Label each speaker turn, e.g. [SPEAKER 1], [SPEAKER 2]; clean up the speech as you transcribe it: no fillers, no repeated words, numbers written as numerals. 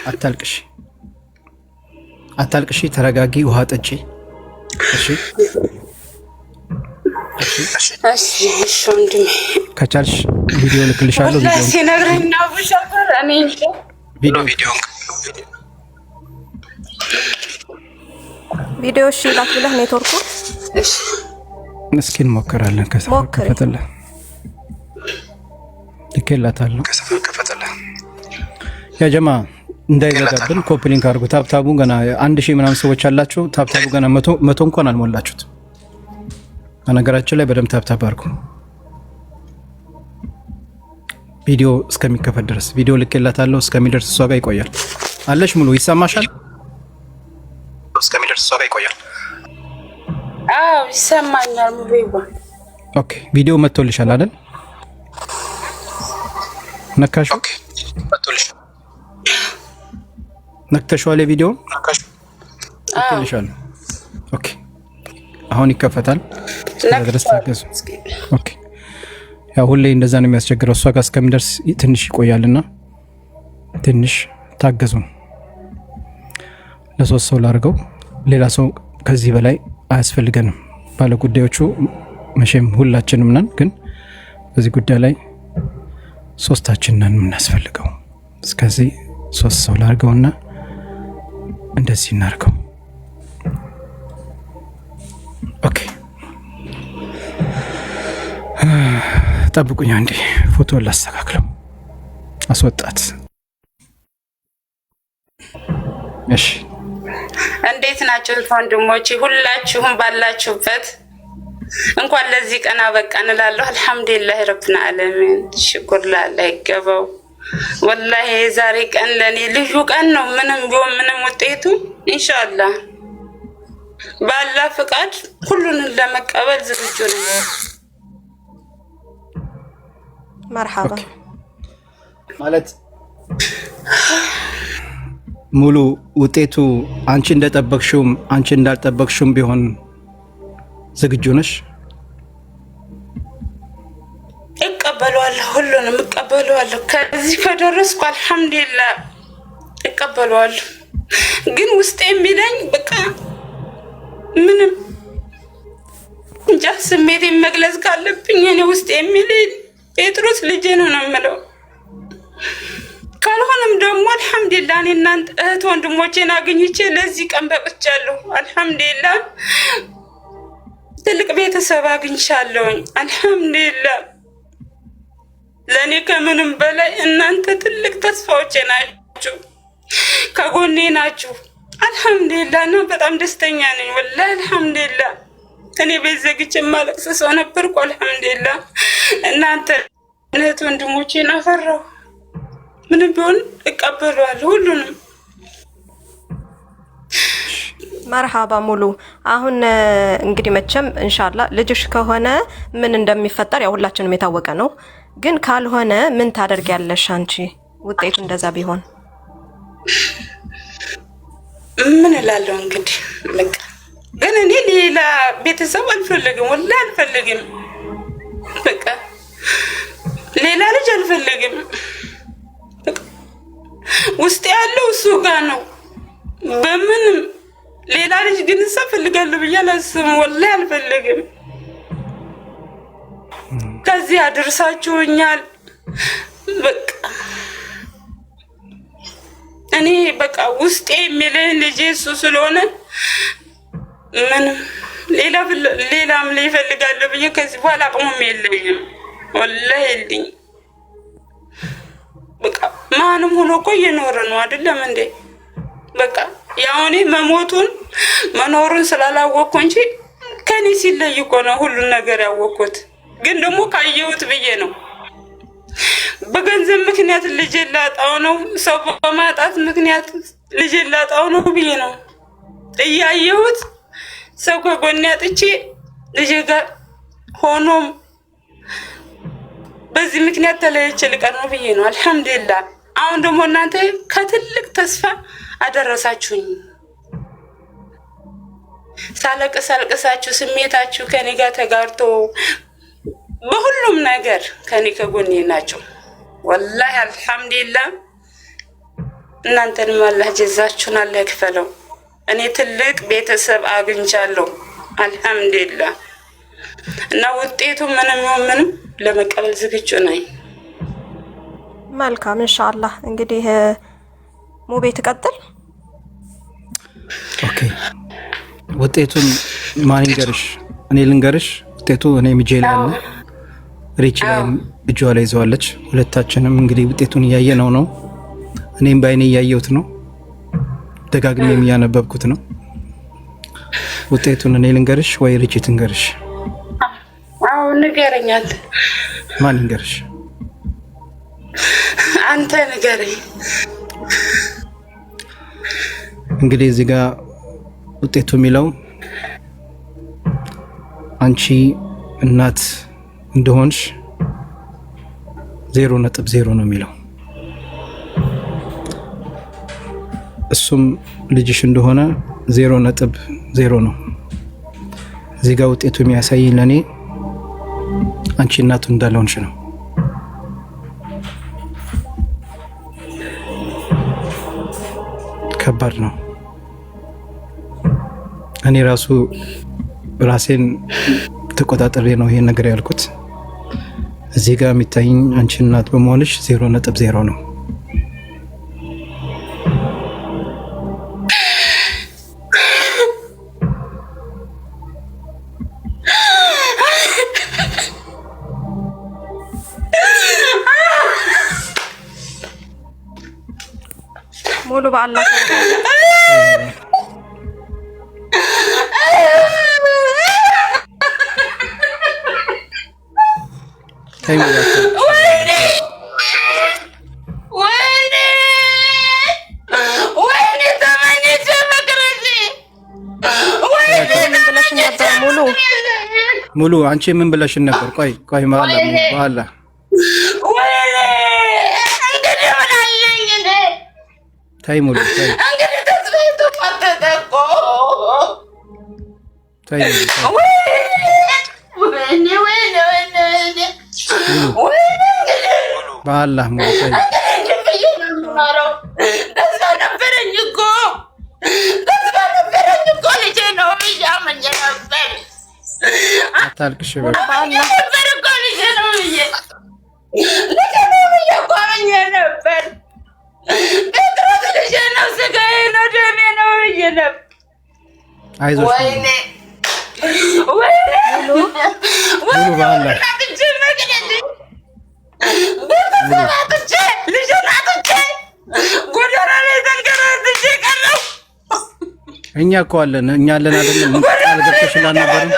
[SPEAKER 1] አታልቅሽ፣ ተረጋጊ፣ ውሃ ጠጪ። እሺ
[SPEAKER 2] ወንድሜ
[SPEAKER 1] ከቻልሽ ቪዲዮ ልክልሻለሁ።
[SPEAKER 3] ቪዲዮ እሺ ላክ ብለህ ኔትወርኩ
[SPEAKER 1] እስኪ እንሞክራለን። ከፈተለ ልኬላታለሁ። ያ ጀማ እንዳይዘጋብን ኮፕሊንግ አድርጉ። ታብታቡ ገና 1000 ምናምን ሰዎች አላችሁ። ታብታቡ ገና 100 እንኳን አልሞላችሁት። በነገራችን ላይ በደንብ ታብታብ አድርጉ። ቪዲዮ እስከሚከፈት ድረስ ቪዲዮ ልኬላታለሁ። እስከሚደርስ እሷ ጋር ይቆያል። አለሽ ሙሉ ይሰማሻል? እስከሚደርስ እሷ ጋር ይቆያል።
[SPEAKER 2] አዎ ይሰማኛል። ሙቤባ
[SPEAKER 1] ኦኬ። ቪዲዮ መጥቶልሻል አይደል? ነካሽ? ኦኬ መጥቶልሻል። ነክተሽዋል? ቪዲዮ ነካሽ? ኦኬ አሁን ይከፈታል። ስለዚህ ታገሱ። ኦኬ ያው ሁሌ እንደዛ ነው የሚያስቸግረው። እሷ ጋር እስከሚደርስ ትንሽ ይቆያልና ትንሽ ታገዙ። ለሶስት ሰው ላድርገው። ሌላ ሰው ከዚህ በላይ አያስፈልገንም። ባለ ጉዳዮቹ መቼም ሁላችንም ነን፣ ግን በዚህ ጉዳይ ላይ ሶስታችን ነን የምናስፈልገው። እስከዚህ ሶስት ሰው ላድርገውና እንደዚህ እናድርገው። ኦኬ ጠብቁኝ አንዴ ፎቶ ላስተካክለው። አስወጣት። እሺ
[SPEAKER 2] እንዴት ናችሁ ወንድሞቼ? ሁላችሁም ባላችሁበት እንኳን ለዚህ ቀን አበቃን እላለሁ። አልሐምዱሊላህ ረብል ዓለሚን ሽኩር ላለ ይገባው። ወላሂ የዛሬ ቀን ለኔ ልዩ ቀን ነው። ምንም ቢሆን ምንም ውጤቱ ኢንሻአላህ ባላ ፍቃድ ሁሉን ለመቀበል ዝግጁ ነኝ።
[SPEAKER 3] መርሐባ
[SPEAKER 1] ማለት ሙሉ ውጤቱ አንቺ እንደጠበቅሽውም አንቺ እንዳልጠበቅሽውም ቢሆን ዝግጁ ነሽ?
[SPEAKER 2] እቀበለዋለሁ፣ ሁሉንም እቀበለዋለሁ። ከዚህ ከደረስኩ አልሐምዱሊላህ እቀበለዋለሁ። ግን ውስጤ የሚለኝ በቃ ምንም እንጃ። ስሜቴን መግለጽ ካለብኝ እኔ ውስጤ የሚለኝ ጴጥሮስ ልጄ ነው ነው የምለው። ካልሆነም ደግሞ አልሐምዱሊላህ እኔ እናንተ እህት ወንድሞቼን አግኝቼ ለዚህ ቀን በቅቻለሁ። አልሐምዱሊላህ ትልቅ ቤተሰብ አግኝቻለሁኝ። አልሐምዱሊላህ ለእኔ ከምንም በላይ እናንተ ትልቅ ተስፋዎቼ ናችሁ፣ ከጎኔ ናችሁ። አልሐምዱሊላህ ነው። በጣም ደስተኛ ነኝ ወላሂ አልሐምዱሊላህ። እኔ ቤት ዘግቼ የማለቅስ ሰው ነበርኩ። አልሐምዱሊላህ እናንተ እህት ወንድሞቼን አፈራሁ። ምንም ቢሆን እቀበለዋለሁ ሁሉንም።
[SPEAKER 3] መርሐባ ሙሉ። አሁን እንግዲህ መቼም ኢንሻአላህ ልጅሽ ከሆነ ምን እንደሚፈጠር ያው ሁላችንም የታወቀ ነው። ግን ካልሆነ ምን ታደርጊያለሽ አንቺ? ውጤቱ እንደዛ ቢሆን
[SPEAKER 2] ምን እላለሁ እንግዲህ በቃ። ግን እኔ ሌላ ቤተሰብ አልፈልግም ወላሂ አልፈልግም። በቃ ሌላ ልጅ አልፈልግም። ውስጥ ያለው እሱ ጋር ነው። በምንም ሌላ ልጅ ግን እፈልጋለሁ ብዬ አላስብም። ወላሂ አልፈልግም። ከዚህ አድርሳችሁኛል። በቃ እኔ በቃ ውስጤ የሚለኝ ልጄ እሱ ስለሆነ ምንም ሌላም ላይ እፈልጋለሁ ብዬ ከዚህ በኋላ አቅሙም የለኝም። ወላሂ የለኝም። በቃ ማንም ሆኖ እኮ እየኖረ ነው አይደለም እንዴ? በቃ ያው እኔ መሞቱን መኖሩን ስላላወቅኩ እንጂ ከኔ ሲለይ እኮ ነው ሁሉን ነገር ያወቅኩት። ግን ደግሞ ካየሁት ብዬ ነው። በገንዘብ ምክንያት ልጄ ላጣው ነው፣ ሰው በማጣት ምክንያት ልጄ ላጣው ነው ብዬ ነው እያየሁት። ሰው ከጎኔ አጥቼ ልጄ ጋር ሆኖም በዚህ ምክንያት ተለያይቼ ልቀር ነው ብዬ ነው። አልሐምዱሊላህ አሁን ደግሞ እናንተ ከትልቅ ተስፋ አደረሳችሁኝ። ሳለቅሳችሁ ስሜታችሁ ከኔ ጋር ተጋርቶ በሁሉም ነገር ከኔ ከጎኔ ናቸው። ወላሂ አልሐምዱሊላህ እናንተንም አላህ ጀዛችሁን አላህ ይክፈለው። እኔ ትልቅ ቤተሰብ አግኝቻለሁ አልሐምዱሊላህ። እና ውጤቱ ምንም ለመቀበል ዝግጁ ነኝ።
[SPEAKER 3] መልካም ኢንሻአላህ። እንግዲህ ሙቤ ትቀጥል።
[SPEAKER 1] ኦኬ ውጤቱን ማን ይንገርሽ? እኔ ልንገርሽ። ውጤቱ እኔ ምጄ ላይ አለ፣ ሪች ላይ እጇ ላይ ይዘዋለች። ሁለታችንም እንግዲህ ውጤቱን እያየነው ነው። እኔም በአይኔ እያየሁት ነው፣ ደጋግሜም እያነበብኩት ነው። ውጤቱን እኔ ልንገርሽ ወይ ሪች ትንገርሽ?
[SPEAKER 2] አዎ ንገረኛል።
[SPEAKER 1] ማን ይንገርሽ?
[SPEAKER 2] አንተ ንገረኝ።
[SPEAKER 1] እንግዲህ እዚህ ጋር ውጤቱ የሚለው አንቺ እናት እንደሆንሽ 0.0 ነው የሚለው። እሱም ልጅሽ እንደሆነ 0.0 ነው። እዚህ ጋር ውጤቱ የሚያሳየኝ ለኔ አንቺ እናቱ እንዳልሆንሽ ነው። ከባድ ነው። እኔ ራሴን ተቆጣጥሬ ነው ይሄን ነገር ያልኩት። እዚህ ጋር የሚታየኝ አንቺ እናት በመሆንሽ 0.0 ነው።
[SPEAKER 3] ሙሉ በአላህ
[SPEAKER 1] ሙሉ አንቺ ምን ብለሽን ነበር? ቆይ ማላ ታይ ሙሉ ታይ በአላህ ሙሉ ታይ አታልቅሽ አይዞሽ ሙሉ በአላህ እኛ እኮ አለን፣ እኛ አለን አይደለም? ቃል ገብተሽላል ነበር ሙሉ